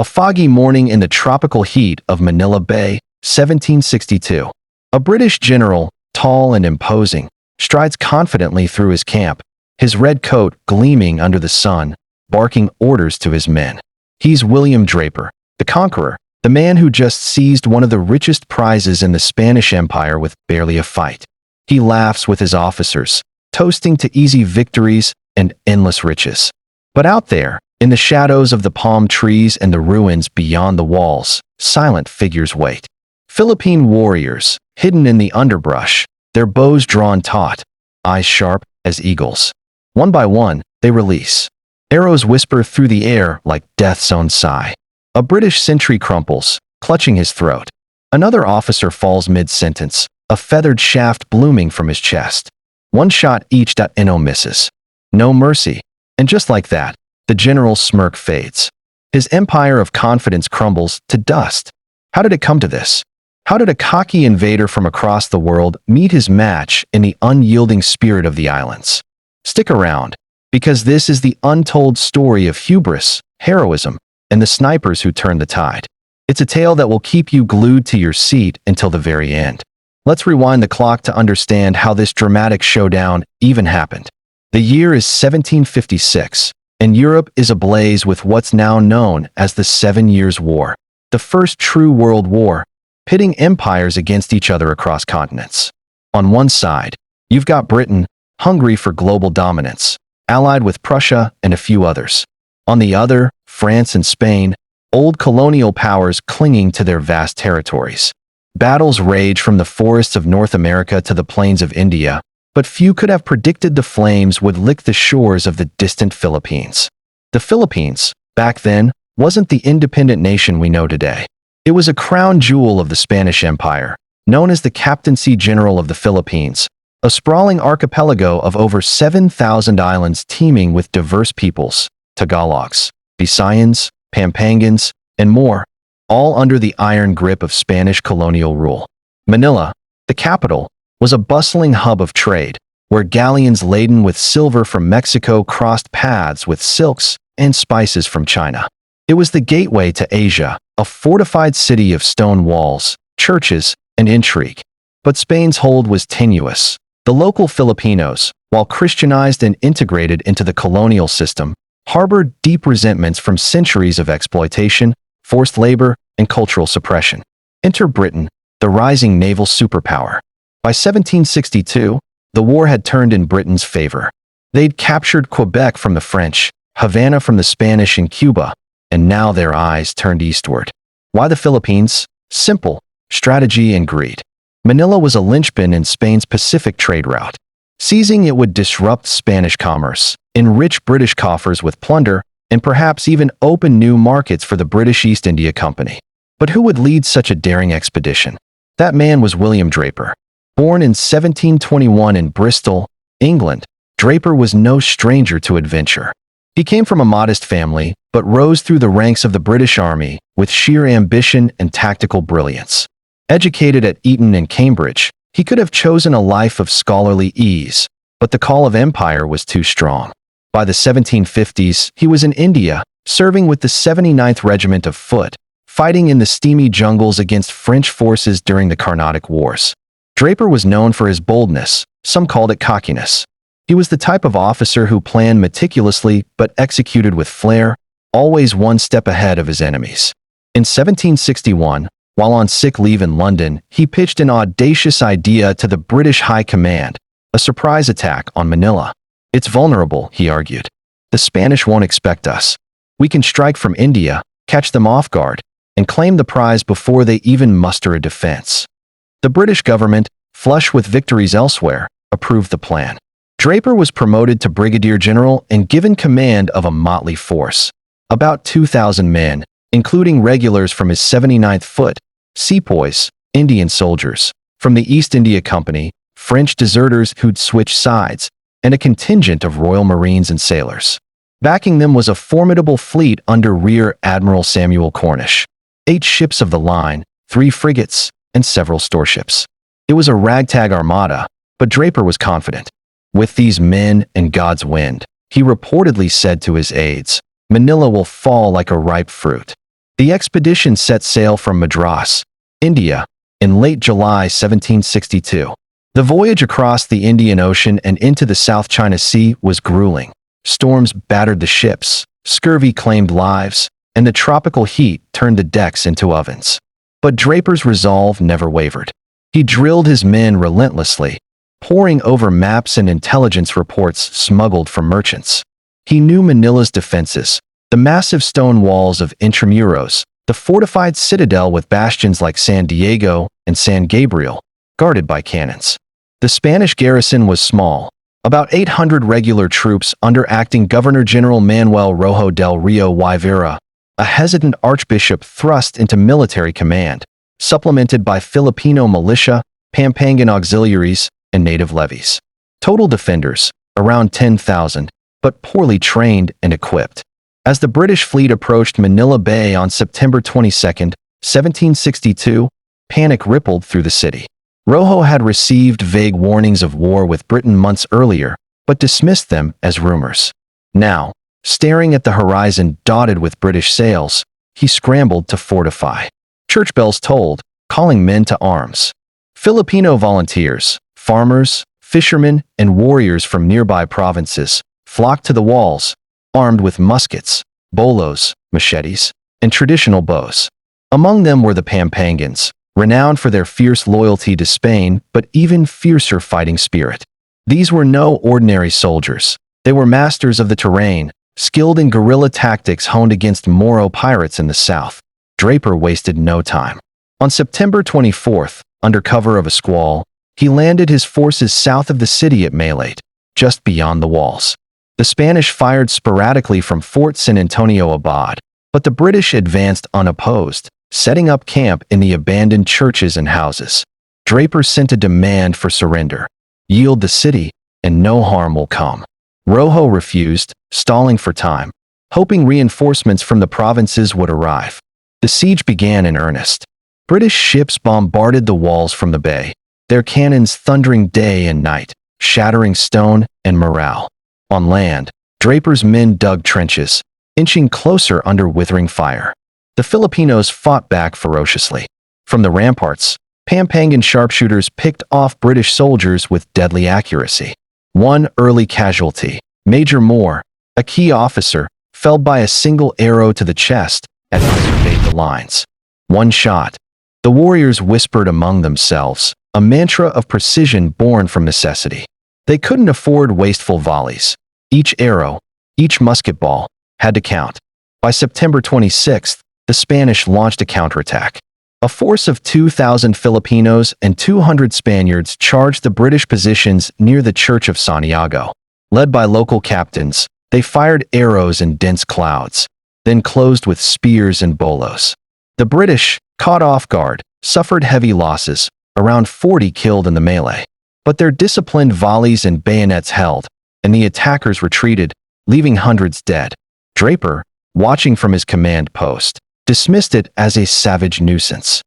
A foggy morning in the tropical heat of Manila Bay, 1762. A British general, tall and imposing, strides confidently through his camp, his red coat gleaming under the sun, barking orders to his men. He's William Draper, the conqueror, the man who just seized one of the richest prizes in the Spanish Empire with barely a fight. He laughs with his officers, toasting to easy victories and endless riches. But out there, in the shadows of the palm trees and the ruins beyond the walls, silent figures wait. Philippine warriors, hidden in the underbrush, their bows drawn taut, eyes sharp as eagles. One by one, they release. Arrows whisper through the air like death's own sigh. A British sentry crumples, clutching his throat. Another officer falls mid-sentence, a feathered shaft blooming from his chest. One shot each .no misses. No mercy. And just like that, the general's smirk fades. His empire of confidence crumbles to dust. How did it come to this? How did a cocky invader from across the world meet his match in the unyielding spirit of the islands? Stick around, because this is the untold story of hubris, heroism, and the snipers who turned the tide. It's a tale that will keep you glued to your seat until the very end. Let's rewind the clock to understand how this dramatic showdown even happened. The year is 1756, and Europe is ablaze with what's now known as the 7 Years' War, the first true world war, pitting empires against each other across continents. On one side, you've got Britain, hungry for global dominance, allied with Prussia and a few others. On the other, France and Spain, old colonial powers clinging to their vast territories. Battles rage from the forests of North America to the plains of India, but few could have predicted the flames would lick the shores of the distant Philippines. The Philippines, back then, wasn't the independent nation we know today. It was a crown jewel of the Spanish Empire, known as the Captaincy General of the Philippines, a sprawling archipelago of over 7,000 islands teeming with diverse peoples, Tagalogs, Visayans, Pampangans, and more, all under the iron grip of Spanish colonial rule. Manila, the capital, was a bustling hub of trade, where galleons laden with silver from Mexico crossed paths with silks and spices from China. It was the gateway to Asia, a fortified city of stone walls, churches, and intrigue. But Spain's hold was tenuous. The local Filipinos, while Christianized and integrated into the colonial system, harbored deep resentments from centuries of exploitation, forced labor, and cultural suppression. Enter Britain, the rising naval superpower. By 1762, the war had turned in Britain's favor. They'd captured Quebec from the French, Havana from the Spanish and Cuba, and now their eyes turned eastward. Why the Philippines? Simple: strategy and greed. Manila was a linchpin in Spain's Pacific trade route. Seizing it would disrupt Spanish commerce, enrich British coffers with plunder, and perhaps even open new markets for the British East India Company. But who would lead such a daring expedition? That man was William Draper. Born in 1721 in Bristol, England, Draper was no stranger to adventure. He came from a modest family, but rose through the ranks of the British Army with sheer ambition and tactical brilliance. Educated at Eton and Cambridge, he could have chosen a life of scholarly ease, but the call of empire was too strong. By the 1750s, he was in India, serving with the 79th Regiment of Foot, fighting in the steamy jungles against French forces during the Carnatic Wars. Draper was known for his boldness, some called it cockiness. He was the type of officer who planned meticulously but executed with flair, always one step ahead of his enemies. In 1761, while on sick leave in London, he pitched an audacious idea to the British High Command, a surprise attack on Manila. It's vulnerable, he argued. The Spanish won't expect us. We can strike from India, catch them off guard, and claim the prize before they even muster a defense. The British government, flush with victories elsewhere, approved the plan. Draper was promoted to brigadier general and given command of a motley force. About 2,000 men, including regulars from his 79th Foot, sepoys, Indian soldiers, from the East India Company, French deserters who'd switched sides, and a contingent of Royal Marines and sailors. Backing them was a formidable fleet under Rear Admiral Samuel Cornish. 8 ships of the line, 3 frigates, and several storeships. It was a ragtag armada, but Draper was confident. With these men and God's wind, he reportedly said to his aides, Manila will fall like a ripe fruit. The expedition set sail from Madras, India, in late July 1762. The voyage across the Indian Ocean and into the South China Sea was grueling. Storms battered the ships, scurvy claimed lives, and the tropical heat turned the decks into ovens. But Draper's resolve never wavered. He drilled his men relentlessly, poring over maps and intelligence reports smuggled from merchants. He knew Manila's defenses, the massive stone walls of Intramuros, the fortified citadel with bastions like San Diego and San Gabriel, guarded by cannons. The Spanish garrison was small, about 800 regular troops under acting Governor-General Manuel Rojo del Rio y Vera, a hesitant archbishop thrust into military command, supplemented by Filipino militia, Pampangan auxiliaries, and native levies. Total defenders, around 10,000, but poorly trained and equipped. As the British fleet approached Manila Bay on September 22, 1762, panic rippled through the city. Rojo had received vague warnings of war with Britain months earlier, but dismissed them as rumors. Now, staring at the horizon dotted with British sails, he scrambled to fortify. Church bells tolled, calling men to arms. Filipino volunteers, farmers, fishermen, and warriors from nearby provinces flocked to the walls, armed with muskets, bolos, machetes, and traditional bows. Among them were the Pampangans, renowned for their fierce loyalty to Spain but even fiercer fighting spirit. These were no ordinary soldiers. They were masters of the terrain, skilled in guerrilla tactics honed against Moro pirates in the south. Draper wasted no time. On September 24th, under cover of a squall, he landed his forces south of the city at Malate, just beyond the walls. The Spanish fired sporadically from Fort San Antonio Abad, but the British advanced unopposed, setting up camp in the abandoned churches and houses. Draper sent a demand for surrender. Yield the city, and no harm will come. Rojo refused, stalling for time, hoping reinforcements from the provinces would arrive. The siege began in earnest. British ships bombarded the walls from the bay, their cannons thundering day and night, shattering stone and morale. On land, Draper's men dug trenches, inching closer under withering fire. The Filipinos fought back ferociously. From the ramparts, Pampangan sharpshooters picked off British soldiers with deadly accuracy. One early casualty, Major Moore, a key officer, fell by a single arrow to the chest as he surveyed the lines. One shot. The warriors whispered among themselves, a mantra of precision born from necessity. They couldn't afford wasteful volleys. Each arrow, each musket ball, had to count. By September 26th, the Spanish launched a counterattack. A force of 2,000 Filipinos and 200 Spaniards charged the British positions near the Church of Santiago. Led by local captains, they fired arrows in dense clouds, then closed with spears and bolos. The British, caught off guard, suffered heavy losses, around 40 killed in the melee. But their disciplined volleys and bayonets held, and the attackers retreated, leaving hundreds dead. Draper, watching from his command post, dismissed it as a savage nuisance.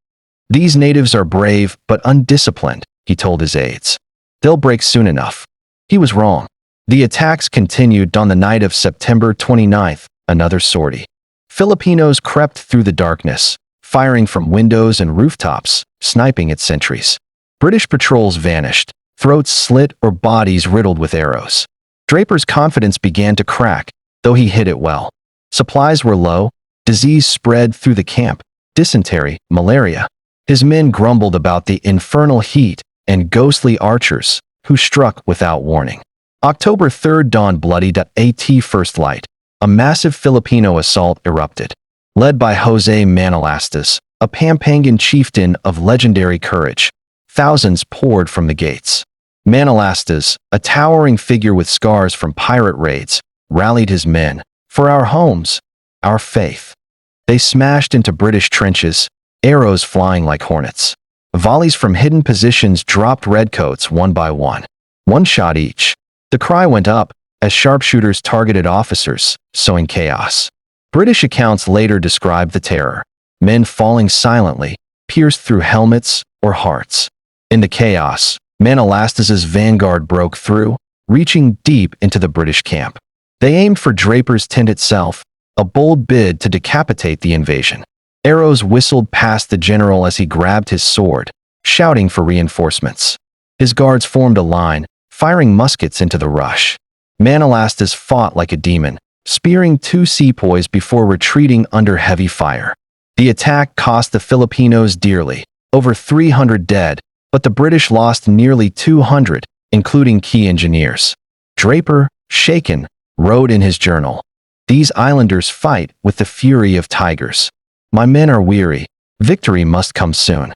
"These natives are brave but undisciplined," he told his aides. "They'll break soon enough." He was wrong. The attacks continued on the night of September 29th, another sortie. Filipinos crept through the darkness, firing from windows and rooftops, sniping at sentries. British patrols vanished, throats slit or bodies riddled with arrows. Draper's confidence began to crack, though he hid it well. Supplies were low, disease spread through the camp, dysentery, malaria. His men grumbled about the infernal heat and ghostly archers, who struck without warning. October 3rd dawned bloodied at first light. A massive Filipino assault erupted. Led by Jose Manolastas, a Pampangan chieftain of legendary courage, thousands poured from the gates. Manolastas, a towering figure with scars from pirate raids, rallied his men. "For our homes, our faith." They smashed into British trenches, arrows flying like hornets. Volleys from hidden positions dropped redcoats one by one shot each. The cry went up as sharpshooters targeted officers, sowing chaos. British accounts later described the terror: men falling silently, pierced through helmets or hearts. In the chaos, Manolastas's vanguard broke through, reaching deep into the British camp. They aimed for Draper's tent itself, a bold bid to decapitate the invasion. Arrows whistled past the general as he grabbed his sword, shouting for reinforcements. His guards formed a line, firing muskets into the rush. Manalastas fought like a demon, spearing 2 sepoys before retreating under heavy fire. The attack cost the Filipinos dearly, over 300 dead, but the British lost nearly 200, including key engineers. Draper, shaken, wrote in his journal, "These islanders fight with the fury of tigers. My men are weary. Victory must come soon."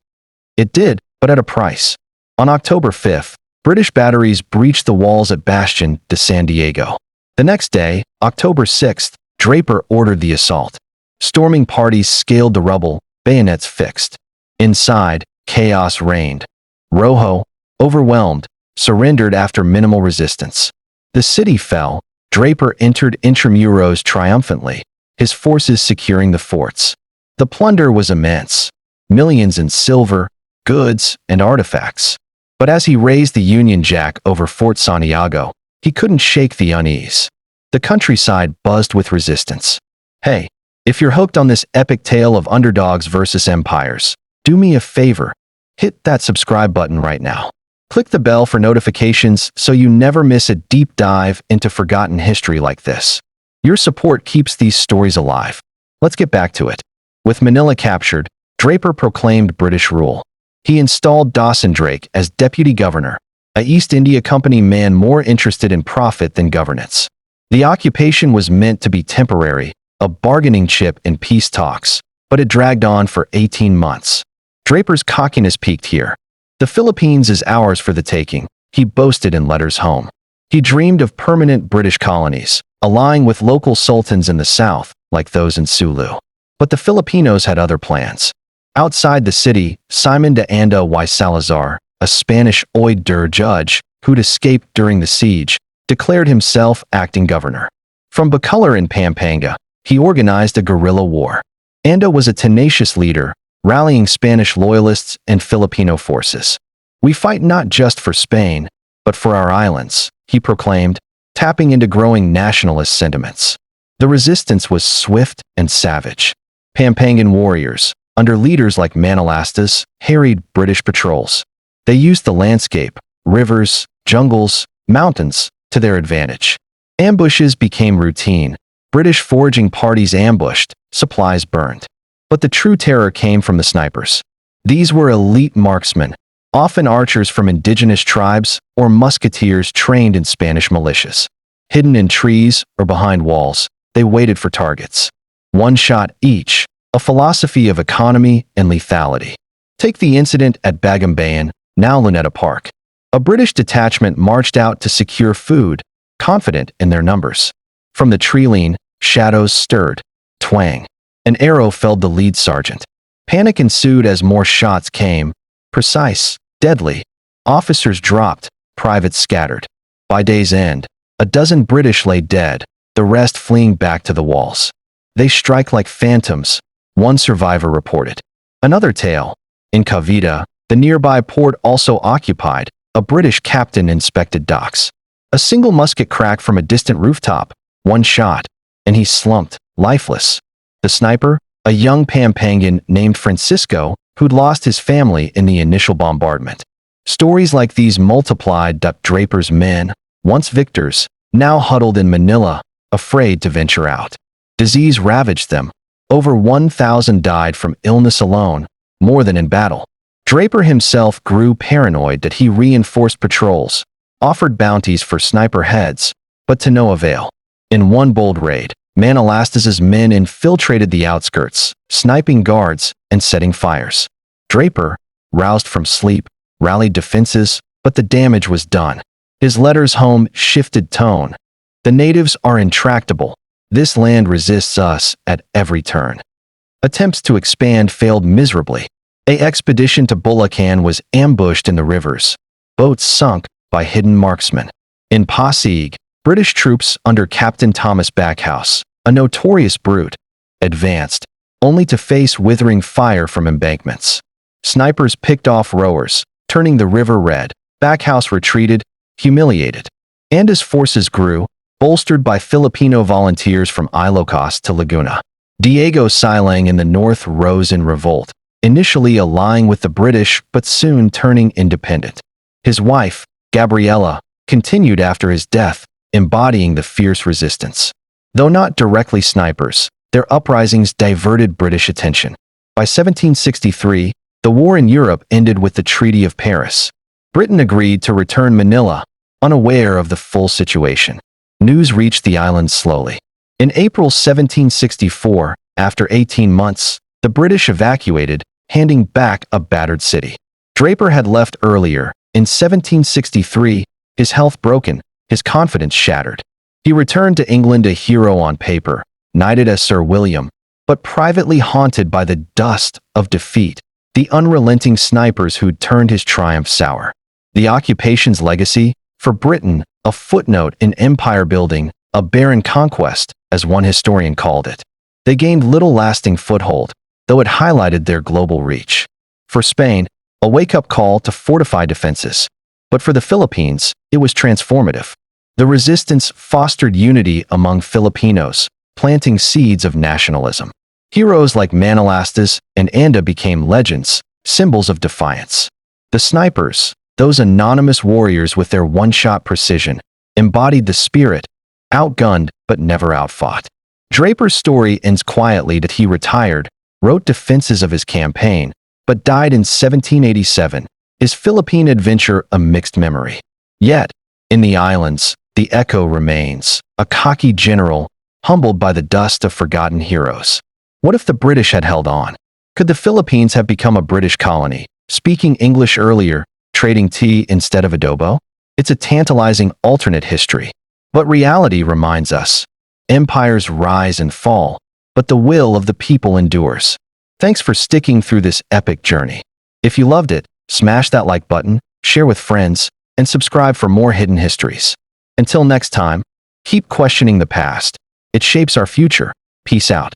It did, but at a price. On October 5th, British batteries breached the walls at Bastion de San Diego. The next day, October 6th, Draper ordered the assault. Storming parties scaled the rubble, bayonets fixed. Inside, chaos reigned. Rojo, overwhelmed, surrendered after minimal resistance. The city fell. Draper entered Intramuros triumphantly, his forces securing the forts. The plunder was immense, millions in silver, goods, and artifacts. But as he raised the Union Jack over Fort Santiago, he couldn't shake the unease. The countryside buzzed with resistance. Hey, if you're hooked on this epic tale of underdogs versus empires, do me a favor. Hit that subscribe button right now. Click the bell for notifications so you never miss a deep dive into forgotten history like this. Your support keeps these stories alive. Let's get back to it. With Manila captured, Draper proclaimed British rule. He installed Dawson Drake as deputy governor, a East India Company man more interested in profit than governance. The occupation was meant to be temporary, a bargaining chip in peace talks, but it dragged on for 18 months. Draper's cockiness peaked here. "The Philippines is ours for the taking," he boasted in letters home. He dreamed of permanent British colonies, allying with local sultans in the south, like those in Sulu. But the Filipinos had other plans. Outside the city, Simon de Anda y Salazar, a Spanish oid dur judge who'd escaped during the siege, declared himself acting governor. From Bacolor in Pampanga, he organized a guerrilla war. Anda was a tenacious leader, rallying Spanish loyalists and Filipino forces. "We fight not just for Spain, but for our islands," he proclaimed, tapping into growing nationalist sentiments. The resistance was swift and savage. Pampangan warriors, under leaders like Manalastas, harried British patrols. They used the landscape, rivers, jungles, mountains, to their advantage. Ambushes became routine. British foraging parties ambushed, supplies burned. But the true terror came from the snipers. These were elite marksmen, often archers from indigenous tribes or musketeers trained in Spanish militias. Hidden in trees or behind walls, they waited for targets. One shot each, a philosophy of economy and lethality. Take the incident at Bagumbayan, now Luneta Park. A British detachment marched out to secure food, confident in their numbers. From the tree-lean, shadows stirred. Twang. An arrow felled the lead sergeant. Panic ensued as more shots came. Precise, deadly. Officers dropped, privates scattered. By day's end, a dozen British lay dead, the rest fleeing back to the walls. "They strike like phantoms," one survivor reported. Another tale. In Cavite, the nearby port also occupied, a British captain inspected docks. A single musket cracked from a distant rooftop, one shot, and he slumped, lifeless. The sniper, a young Pampangan named Francisco, who'd lost his family in the initial bombardment. Stories like these multiplied. Draper's men, once victors, now huddled in Manila, afraid to venture out. Disease ravaged them. Over 1,000 died from illness alone, more than in battle. Draper himself grew paranoid that he reinforced patrols, offered bounties for sniper heads, but to no avail. In one bold raid, Manalastas's men infiltrated the outskirts, sniping guards and setting fires. Draper, roused from sleep, rallied defenses, but the damage was done. His letters home shifted tone. "The natives are intractable. This land resists us at every turn." Attempts to expand failed miserably. An expedition to Bulacan was ambushed in the rivers. Boats sunk by hidden marksmen. In Pasig, British troops under Captain Thomas Backhouse, a notorious brute, advanced, only to face withering fire from embankments. Snipers picked off rowers, turning the river red. Backhouse retreated, humiliated. And as forces grew, bolstered by Filipino volunteers from Ilocos to Laguna. Diego Silang in the north rose in revolt, initially allying with the British but soon turning independent. His wife, Gabriella, continued after his death, embodying the fierce resistance. Though not directly snipers, their uprisings diverted British attention. By 1763, the war in Europe ended with the Treaty of Paris. Britain agreed to return Manila, unaware of the full situation. News reached the island slowly. In April 1764, after 18 months, the British evacuated, handing back a battered city. Draper had left earlier. In 1763, his health broken, his confidence shattered. He returned to England a hero on paper, knighted as Sir William, but privately haunted by the dust of defeat, the unrelenting snipers who'd turned his triumph sour. The occupation's legacy, for Britain, a footnote in empire building, a barren conquest, as one historian called it. They gained little lasting foothold, though it highlighted their global reach. For Spain, a wake-up call to fortify defenses. But for the Philippines, it was transformative. The resistance fostered unity among Filipinos, planting seeds of nationalism. Heroes like Manalastas and Anda became legends, symbols of defiance. The snipers, those anonymous warriors with their one-shot precision, embodied the spirit, outgunned but never outfought. Draper's story ends quietly that he retired, wrote defenses of his campaign, but died in 1787, his Philippine adventure a mixed memory. Yet, in the islands, the echo remains, a cocky general, humbled by the dust of forgotten heroes. What if the British had held on? Could the Philippines have become a British colony, speaking English earlier, trading tea instead of adobo? It's a tantalizing alternate history. But reality reminds us, empires rise and fall, but the will of the people endures. Thanks for sticking through this epic journey. If you loved it, smash that like button, share with friends, and subscribe for more hidden histories. Until next time, keep questioning the past. It shapes our future. Peace out.